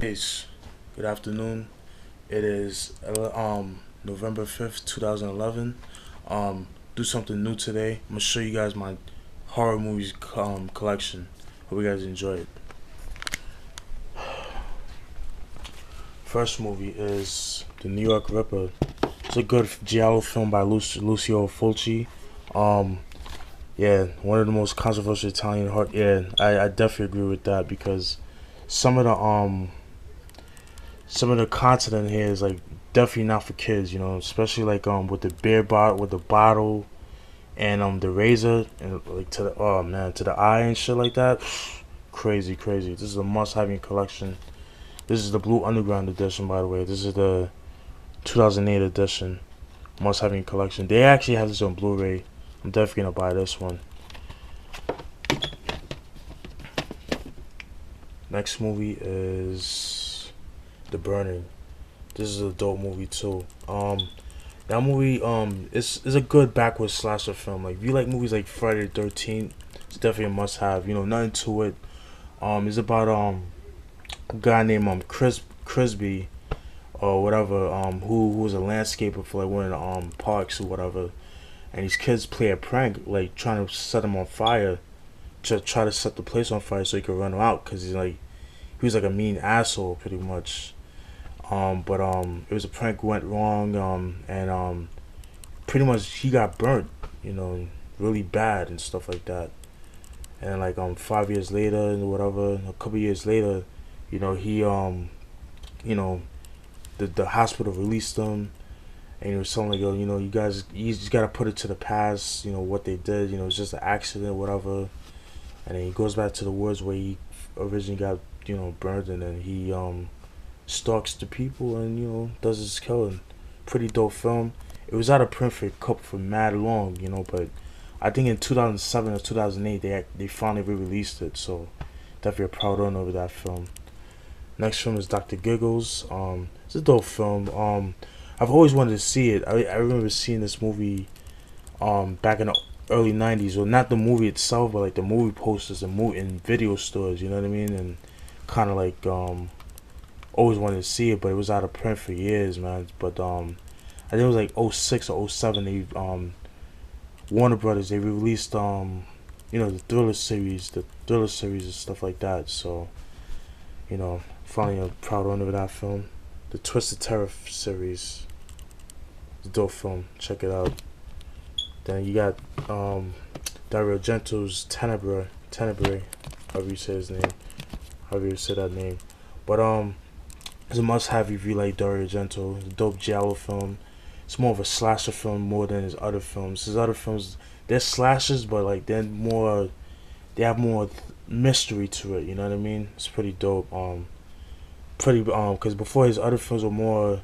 Peace. Good afternoon. It is November 5th, 2011. Do something new today. I'm gonna show you guys my horror movies collection. Hope you guys enjoy it. First movie is The New York Ripper. It's a good giallo film by Lucio Fulci. Um, yeah, one of the most controversial Italian horror. Yeah, I definitely agree with that because some of the some of the content in here is like definitely not for kids, especially like with the with the bottle and the razor and like to the oh man to the eye and shit like that. Crazy, crazy. This is a must have in your collection. This is the Blue Underground edition, by the way. This is the 2008 edition. Must have in your collection. They actually have this on Blu-ray. I'm definitely gonna buy this one. Next movie is The Burning. This is a dope movie too. That movie is a good backwards slasher film. Like if you like movies like Friday the 13th, it's definitely a must have. Nothing to it. It's about a guy named Chris Crisby or whatever, who was a landscaper for like one of the parks or whatever. And these kids play a prank, like trying to set him on fire, to try to set the place on fire so he could run out, cause he was like a mean asshole pretty much. But it was a prank went wrong, and pretty much he got burnt, really bad and stuff like that. And like 5 years later and whatever, a couple years later, he you know, the hospital released him, and he was telling like, you just gotta put it to the past, what they did, it's just an accident, whatever. And then he goes back to the woods where he originally got, burned, and then he stalks the people and does his killing. Pretty dope film. It was out of print for mad long, but I think in 2007 or 2008 they finally re-released it. So definitely a proud owner of that film. Next film is Dr. Giggles. It's a dope film. I've always wanted to see it. I remember seeing this movie back in the early 90s. Well, not the movie itself, but like the movie posters and in video stores. You know what I mean? And kind of like always wanted to see it, but it was out of print for years, man. But I think it was like '06 or '07. They Warner Brothers, they released the Thriller series and stuff like that. So finally a proud owner of that film. The Twisted Terror series, it's a dope film. Check it out. Then you got Dario Argento's Tenebre, however you say his name, however you say that name. But it's a must-have if you like Dario Argento. It's a dope giallo film. It's more of a slasher film more than his other films. His other films, they're slashers, but like they have more mystery to it. You know what I mean? It's pretty dope. Because before his other films were more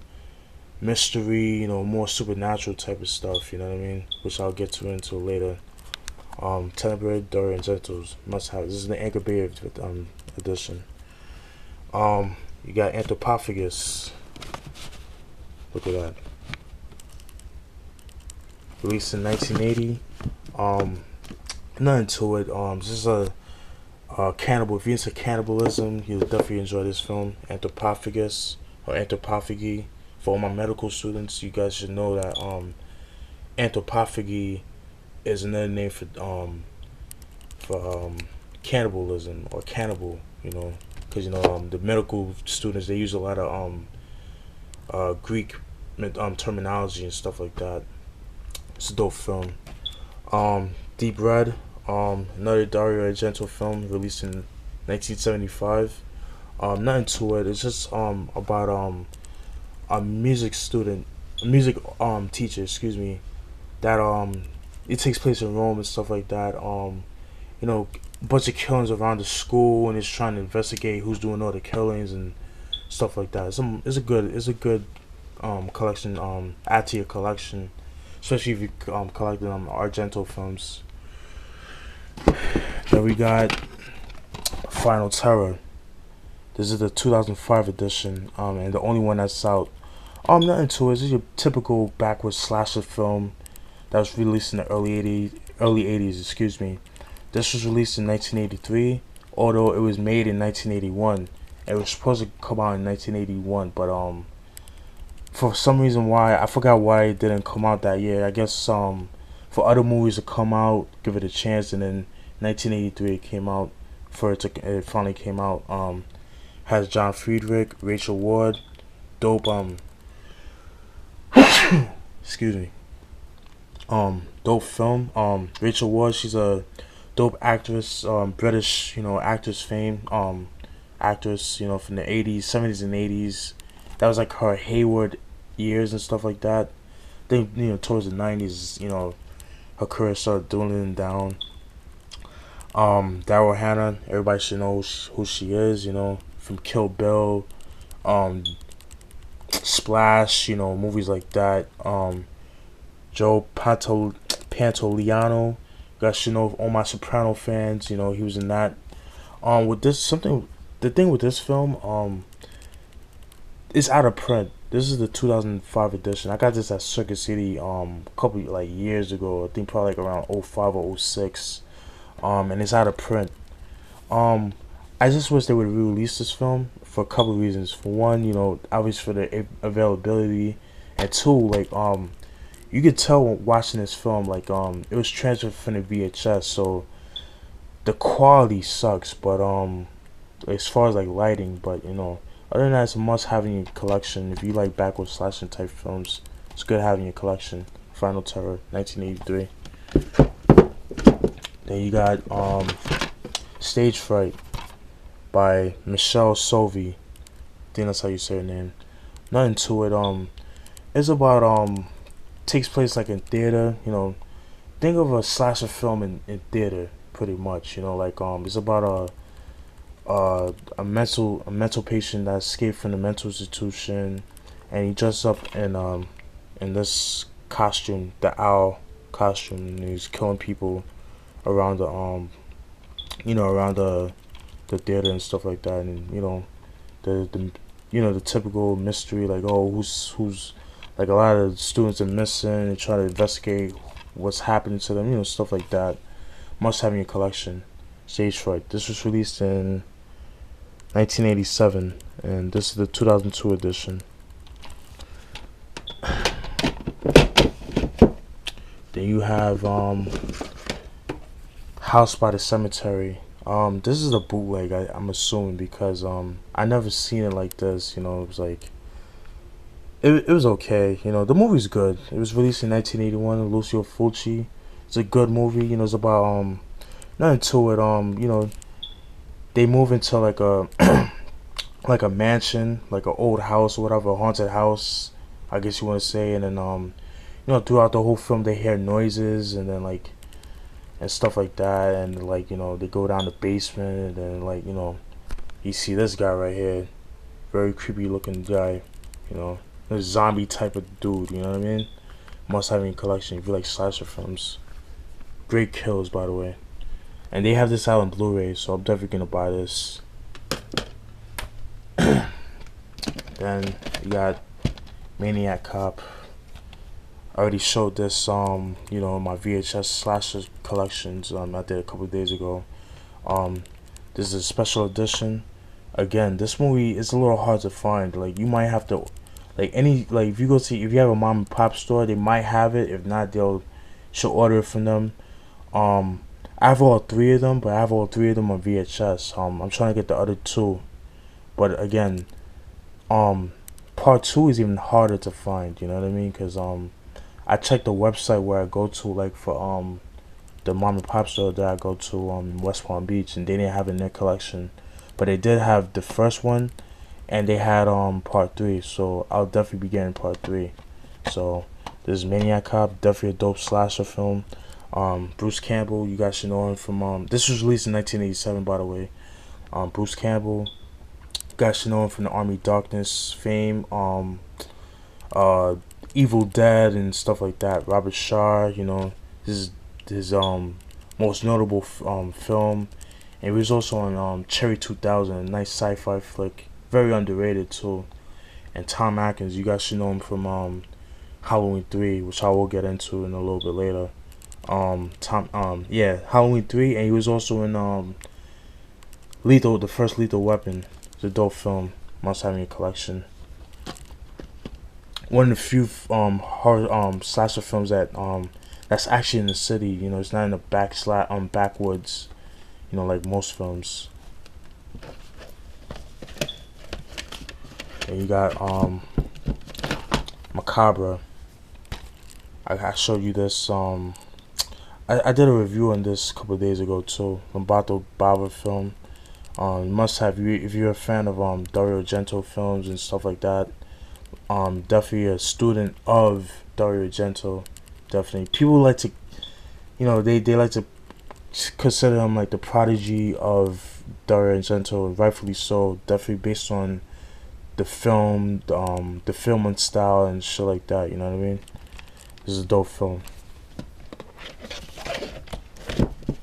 mystery, more supernatural type of stuff. You know what I mean? Which I'll get to into later. Tenebre, Dario Argento's must-have. This is the Anchor Bay edition. You got Anthropophagus. Look at that. Released in 1980. Nothing to it. This is a cannibal. If you're into cannibalism, you'll definitely enjoy this film. Anthropophagus or Anthropophagy. For all my medical students, you guys should know that anthropophagy is another name for cannibalism or cannibal. Because the medical students, they use a lot of Greek terminology and stuff like that. It's a dope film. Deep Red, another Dario Argento film released in 1975. Nothing to it. It's just about a music teacher, excuse me, that it takes place in Rome and stuff like that. A bunch of killings around the school, and it's trying to investigate who's doing all the killings and stuff like that. It's a good collection. Add to your collection, especially if you collected Argento films. Then we got Final Terror. This is the 2005 edition, and the only one that's out. Nothing to it. This is your typical backwards slasher film that was released in the early 80s. Excuse me. This was released in 1983, although it was made in 1981, It was supposed to come out in 1981, but for some reason why I forgot why it didn't come out that year. I guess for other movies to come out, give it a chance, and then 1983 it came out. It finally came out. Has John Friedrich, Rachel Ward, dope excuse me. Dope film. Rachel Ward, she's a dope actress, British, actress fame, actress, from the 80s, 70s and 80s. That was like her Hayward years and stuff like that. Then, towards the 90s, her career started dwindling down. Daryl Hannah, everybody should know who she is, from Kill Bill, Splash, movies like that. Joe Pantoliano, got all my Soprano fans, he was in that. The thing with this film, it's out of print. This is the 2005 edition. I got this at Circuit City a couple years ago. I think probably around 05 or 06. And it's out of print. I just wish they would re-release this film for a couple of reasons. For one, obviously for the availability, and two, you could tell watching this film, it was transferred from the VHS, so the quality sucks. But as far as lighting, but other than that, it's a must-have in your collection. If you like backward slashing type films, it's good having your collection. Final Terror, 1983. Then you got Stagefright by Michelle Sovey. I think that's how you say her name. Nothing to it. It's about takes place in theater. Think of a slasher film in theater, pretty much. It's about a mental patient that escaped from the mental institution, and he dresses up in this costume, the owl costume, and he's killing people around the theater and stuff like that. And the typical mystery, who's a lot of students are missing and try to investigate what's happening to them, stuff like that. Must have in your collection. Stagefright. This was released in 1987, and this is the 2002 edition. Then you have House by the Cemetery. This is a bootleg, I'm assuming, because I never seen it like this. It was it was okay. The movie's good. It was released in 1981. Lucio Fulci. It's a good movie. It's about nothing to it. They move into a mansion, an old house or whatever, a haunted house, I guess you want to say. And then throughout the whole film they hear noises, and then and stuff like that, and they go down the basement, and then you see this guy right here, very creepy looking guy, a zombie type of dude, you know what I mean? Must have in your collection if you like slasher films. Great kills, by the way. And they have this out on Blu-ray, so I'm definitely gonna buy this. Then you got Maniac Cop. I already showed this in my VHS slasher collections I did a couple of days ago. This is a special edition. Again, this movie is a little hard to find. You might have to if you have a mom and pop store, they might have it. If not, she'll order it from them. I have all three of them, but I have all three of them on VHS. I'm trying to get the other two, but again, part 2 is even harder to find. You know what I mean? Because I checked the website where I go to, for the mom and pop store that I go to in West Palm Beach, and they didn't have it in their collection, but they did have the first one, and they had part 3. So I'll definitely be getting part 3. So this is Maniac Cop, definitely a dope slasher film. Bruce Campbell, you guys should know him from this was released in 1987, by the way. Bruce Campbell, you guys should know him from the Army Darkness fame, Evil Dead and stuff like that. Robert Shaw, this is his most notable film. And he was also on Cherry 2000, a nice sci-fi flick, very underrated too. And Tom Atkins, you guys should know him from Halloween 3, which I will get into in a little bit later. Halloween 3, and he was also in the first Lethal Weapon. It's a dope film. Must have in your collection. One of the few horror slasher films that that's actually in the city. You know, it's not in the backwoods. You know, like most films. And you got Macabre. I showed you this. I did a review on this a couple of days ago too. About the Bava film. Must have you if you're a fan of Dario Argento films and stuff like that. Definitely a student of Dario Argento. Definitely, people like to, you know, they like to consider him like the prodigy of Dario Argento, rightfully so. Definitely based on the film, the filming style and shit like that. You know what I mean? This is a dope film.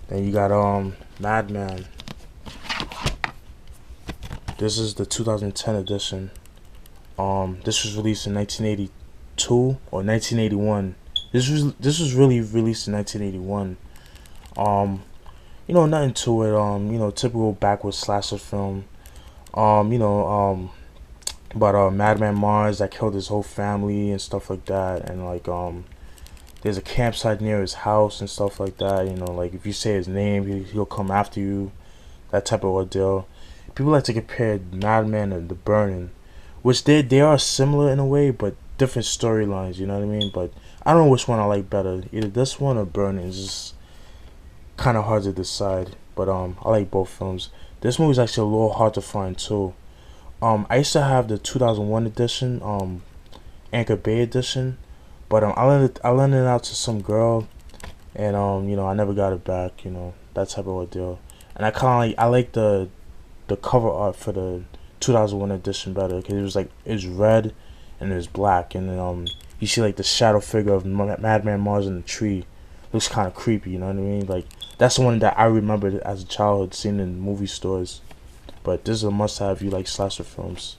Then you got Madman. This is the 2010 edition. This was released in 1982 or 1981. This was really released in 1981. You know, nothing to it. You know, typical backward slasher film. You know, about Madman Mars that killed his whole family and stuff like that, and like there's a campsite near his house and stuff like that. You know, like if you say his name, he'll come after you. That type of ordeal. People like to compare Madman and The Burning, which they are similar in a way, but different storylines. You know what I mean? But I don't know which one I like better. Either this one or Burning. It's just kind of hard to decide. But I like both films. This movie is actually a little hard to find too. I used to have the 2001 edition, Anchor Bay edition, but I lent it out to some girl, and you know, I never got it back. You know, that type of ordeal. And I like the cover art for the 2001 edition better because it's red and it was black, and then you see like the shadow figure of Madman Mars in the tree. Looks kind of creepy. You know what I mean? Like that's the one that I remembered as a childhood seeing in movie stores. But this is a must-have if you like slasher films.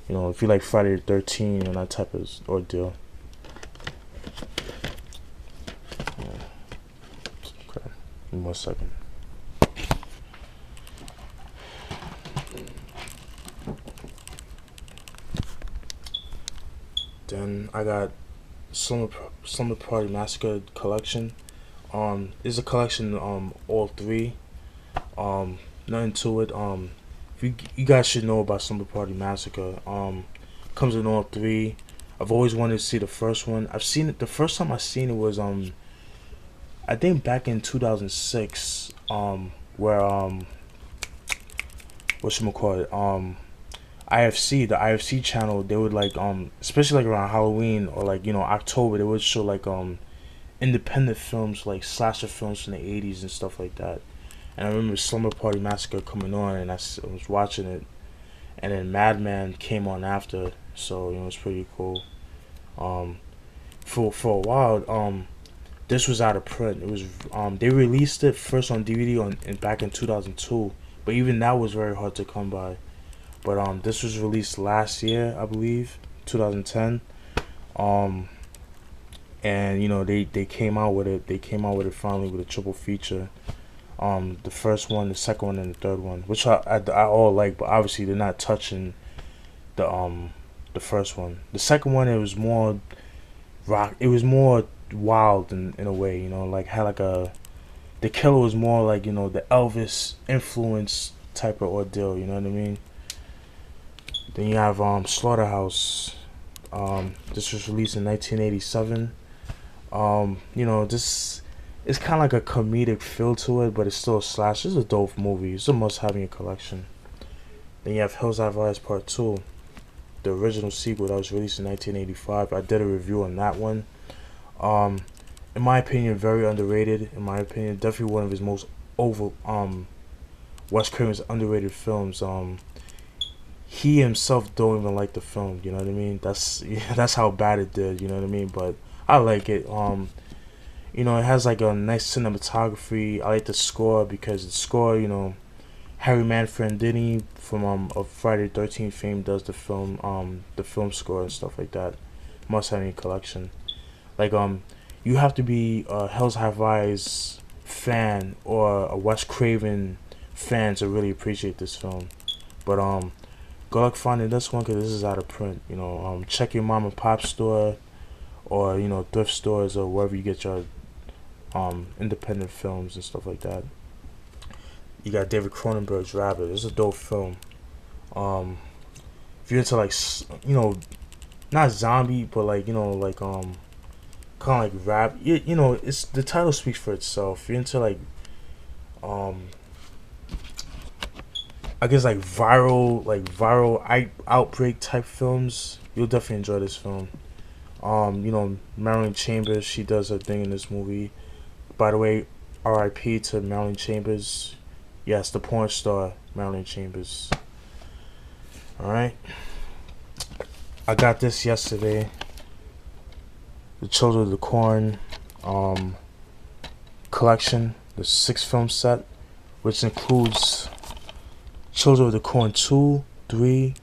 You know, if you like Friday the 13th and that type of ordeal. Okay, give me 1 second. Then I got Slumber Party Massacre collection. It's a collection all three. Nothing to it. You guys should know about Slumber Party Massacre. Comes in all three. I've always wanted to see the first one. I've seen it. The first time I seen it was I think back in 2006. Where whatchamacallit, IFC, the IFC channel, they would like especially like around Halloween or like, you know, October, they would show like independent films, like slasher films from the 80s and stuff like that. And I remember Slumber Party Massacre coming on, and I was watching it, and then Madman came on after, so you know, it's pretty cool. For a while, this was out of print. It was they released it first on DVD back in 2002, but even that was very hard to come by. But this was released last year, I believe, 2010. And you know, they came out with it. They came out with it finally with a triple feature. The first one, the second one, and the third one, which I all like, but obviously they're not touching the first one. The second one, it was more rock. It was more wild in a way, you know, like had like the killer was more like, you know, the Elvis influence type of ordeal. You know what I mean? Then you have Slaughterhouse. This was released in 1987. You know, this. It's kind of like a comedic feel to it, but it's still a slash. It's a dope movie. It's a must-have in your collection. Then you have Hills Have Eyes Part 2, the original sequel that was released in 1985. I did a review on that one. In my opinion, very underrated. In my opinion, definitely one of his most Wes Craven's underrated films. He himself don't even like the film. You know what I mean? That's how bad it did. You know what I mean? But I like it. You know, it has like a nice cinematography. I like the score because the score, you know, Harry Manfredini from of Friday the 13th fame does the film score and stuff like that. Must have in your collection. Like you have to be a Hills Have Eyes fan or a Wes Craven fan to really appreciate this film. But Good luck finding this one because this is out of print. Check your mom and pop store or thrift stores or wherever you get your independent films and stuff like that. You got David Cronenberg's Rabbit. It's a dope film. If you're into like not zombie but like kind of like rap, it's the title speaks for itself. If you're into like um I guess like viral outbreak type films, you'll definitely enjoy this film. Marilyn Chambers, she does her thing in this movie. By the way, R.I.P. to Marilyn Chambers. Yes, the porn star Marilyn Chambers. All right, I got this yesterday. The Children of the Corn collection, the 6-film set, which includes Children of the Corn 2, 3,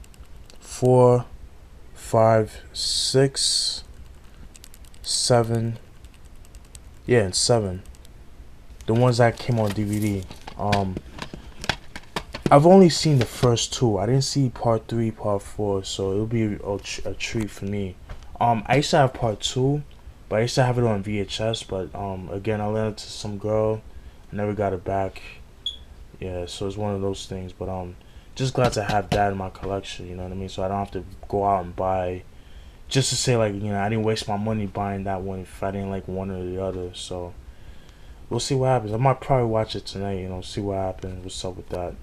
4, 5, 6, 7. Yeah, and 7. The ones that came on DVD. I've only seen the first 2. I didn't see part 3, part 4, so it'll be a treat for me. I used to have part 2, but I used to have it on VHS. But again, I lent it to some girl. I never got it back. Yeah, so it's one of those things. But just glad to have that in my collection. You know what I mean? So I don't have to go out and buy. Just to say, like, I didn't waste my money buying that one if I didn't like one or the other. So we'll see what happens. I might probably watch it tonight. See what happens. What's up with that?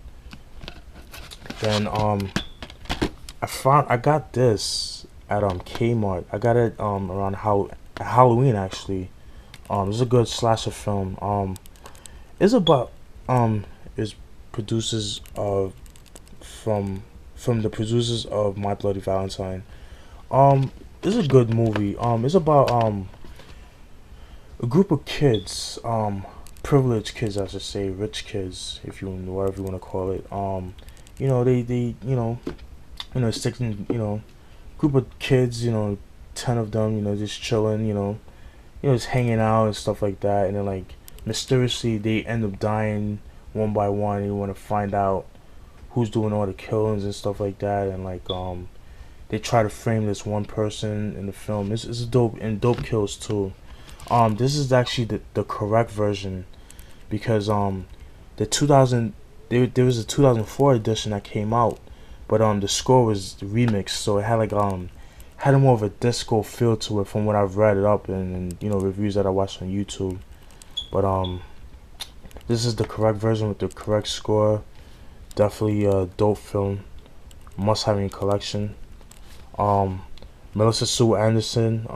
Then I got this at Kmart. I got it around Halloween actually. It's a good slasher film. It's about is producers of from the producers of My Bloody Valentine. It's a good movie. It's about a group of kids, privileged kids, I should say, rich kids, if you whatever you want to call it. They sticking, group of kids, 10 of them, just chilling, just hanging out and stuff like that, and then like mysteriously they end up dying one by one. And you want to find out who's doing all the killings and stuff like that, and like they try to frame this one person in the film. It's dope, and dope kills too. This is actually the correct version because the 2000 there was a 2004 edition that came out, but the score was remixed, so it had like had more of a disco feel to it from what I've read it up and reviews that I watched on YouTube. But this is the correct version with the correct score. Definitely a dope film, must have in your collection. Melissa Sue Anderson,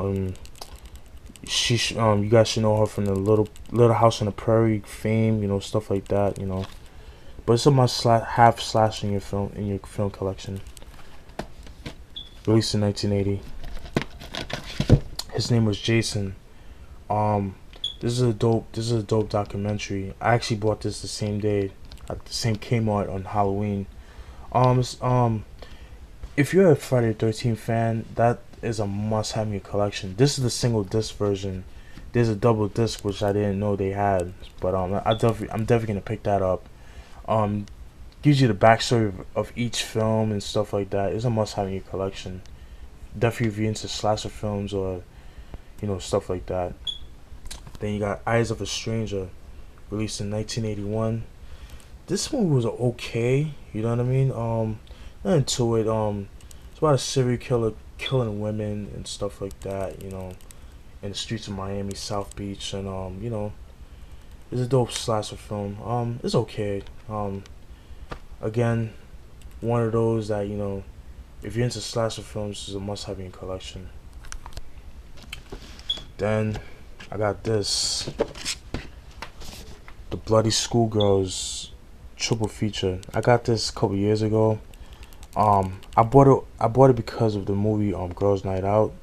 you guys should know her from the Little House on the Prairie fame, stuff like that, But it's a must have slash in your film collection. Released in 1980. His name was Jason. This is a dope documentary. I actually bought this the same day at the same Kmart on Halloween. If you're a Friday the 13th fan, that is a must have in your collection. This is the single disc version. There's a double disc which I didn't know they had, but I'm definitely gonna pick that up. Gives you the backstory of each film and stuff like that. It's a must have in your collection. Definitely if you're into slasher films or stuff like that. Then you got Eyes of a Stranger, released in 1981. This movie was okay, you know what I mean? Nothing to it. It's about a serial killer killing women and stuff like that, in the streets of Miami, South Beach, and it's a dope slasher film. It's okay. Again, one of those that if you're into slasher films, it's a must-have in your collection. Then I got this, The Bloody Schoolgirls triple feature. I got this a couple years ago. I bought it because of the movie Girls Night Out.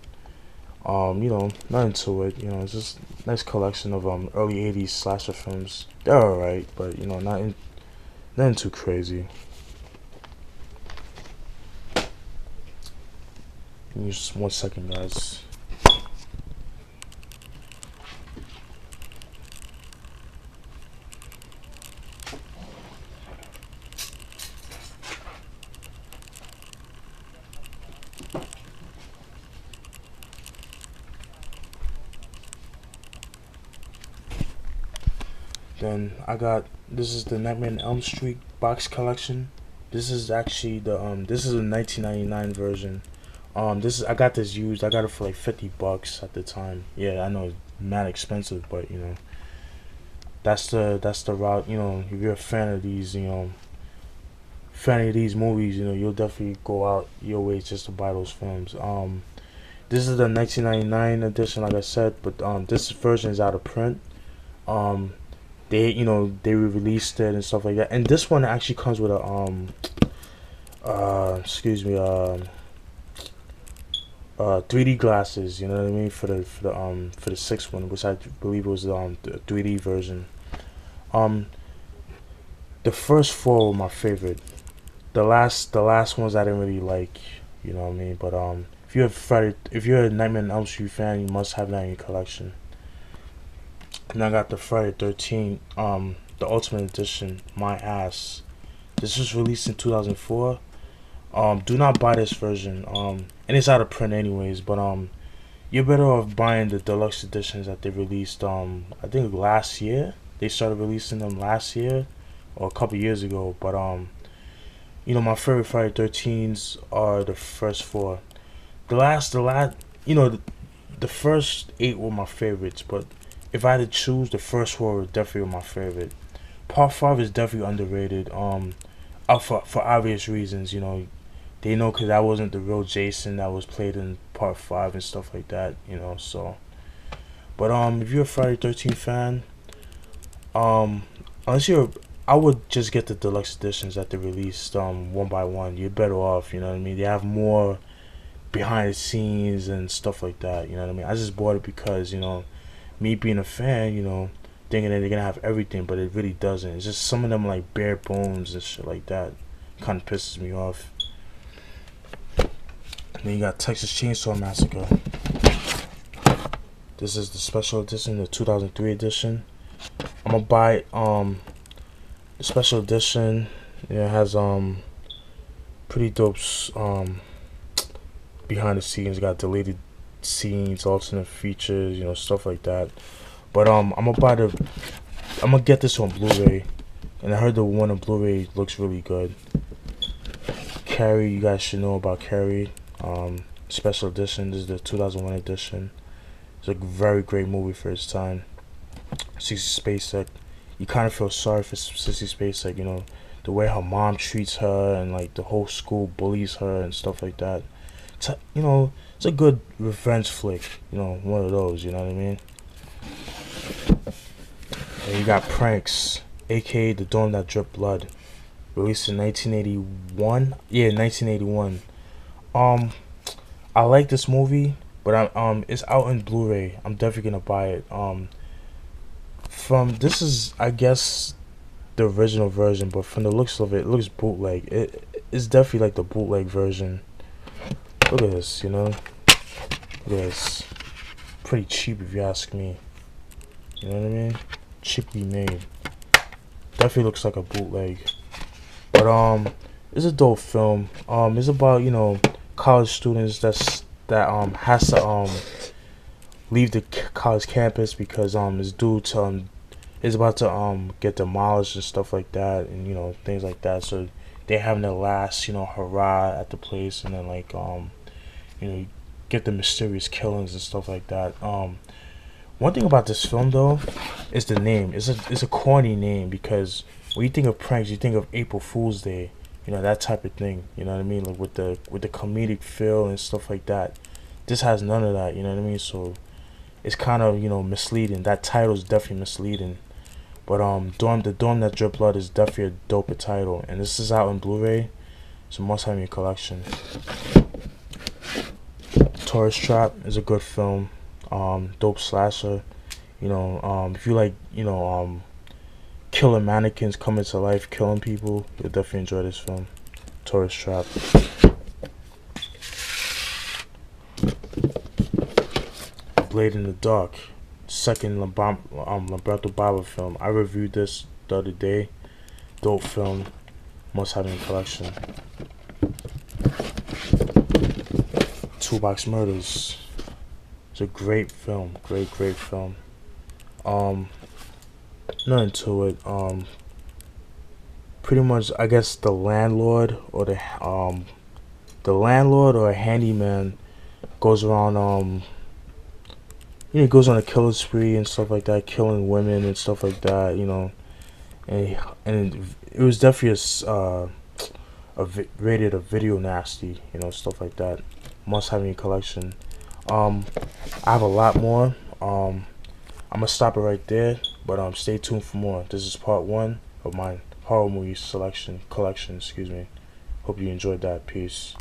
Nothing to it. It's just a nice collection of early 80s slasher films. They're alright, but nothing too crazy. Give me just 1 second, guys. Then I got this is the Nightmare on Elm Street box collection. This is actually this is a 1999 version. This is I got this used. I got it for like $50 at the time. Yeah, I know it's mad expensive, but you know that's the route. You know, if you're a fan of these, fan of these movies, you'll definitely go out your way just to buy those films. This is the 1999 edition, like I said, but this version is out of print. They re-released it and stuff like that, and this one actually comes with a excuse me 3D glasses. You know what I mean, for the sixth one, which I believe was the 3D version. The first four were my favorite. The last ones I didn't really like. You know what I mean, but if you're a Nightmare on Elm Street fan, you must have that in your collection. And I got the Friday 13, the Ultimate Edition, my ass. This was released in 2004. Do not buy this version. And it's out of print anyways, but you're better off buying the deluxe editions that they released. I think last year they started releasing them last year or a couple years ago. But my favorite Friday 13s are the first four. The first 8 were my favorites, but if I had to choose, the first 4 were definitely my favorite. Part 5 is definitely underrated. For obvious reasons, they know because that wasn't the real Jason that was played in Part 5 and stuff like that, So, but if you're a Friday 13 fan, I would just get the deluxe editions that they released one by one. You're better off, you know what I mean. They have more behind the scenes and stuff like that, you know what I mean. I just bought it because me being a fan, thinking that they're gonna have everything, but it really doesn't. It's just some of them like bare bones and shit like that. Kind of pisses me off. And then you got Texas Chainsaw Massacre. This is the special edition, the 2003 edition. I'm gonna buy the special edition. It has pretty dope behind the scenes. Got deleted scenes, alternate features, stuff like that. But I'm gonna get this on Blu-ray, and I heard the one on Blu-ray looks really good. Carrie, you guys should know about Carrie. Special edition. This is the 2001 edition. It's a very great movie for its time. Sissy Spacek. You kind of feel sorry for Sissy Spacek, the way her mom treats her and like the whole school bullies her and stuff like that. It's a good revenge flick, one of those, you know what I mean? And you got Pranks, aka The Dawn That Dripped Blood, released in 1981. Yeah, 1981. I like this movie, but it's out in Blu-ray. I'm definitely gonna buy it. This is, I guess, the original version, but from the looks of it, it looks bootleg. It's definitely like the bootleg version. Look at this, Look at this. Pretty cheap if you ask me. You know what I mean? Cheaply made. Definitely looks like a bootleg. But it's a dope film. It's about, college students that has to leave the college campus because it's due to it's about to get demolished and stuff like that, and things like that. So they having their last hurrah at the place, and then like get the mysterious killings and stuff like that. One thing about this film though is the name. It's a corny name because when you think of pranks, you think of April Fool's Day, that type of thing. You know what I mean? Like with the comedic feel and stuff like that. This has none of that. You know what I mean? So it's kind of misleading. That title is definitely misleading. But The Dawn That Dripped Blood is definitely a dope title, and this is out in Blu-ray, so must have in your collection. Tourist Trap is a good film. Dope slasher. If you like killer mannequins coming to life, killing people, you'll definitely enjoy this film. Tourist Trap. Blade in the Dark, second Lamberto Bava film. I reviewed this the other day. Dope film, must have in your collection. Toolbox Murders. It's a great film, great film. nothing to it. Pretty much, I guess the landlord or a handyman goes around he goes on a killing spree and stuff like that, killing women and stuff like that, and it was definitely rated a video nasty, stuff like that. Must have in your collection. I have a lot more. I'm gonna stop it right there, but stay tuned for more. This is part one of my horror movie collection. Excuse me. Hope you enjoyed that. Peace.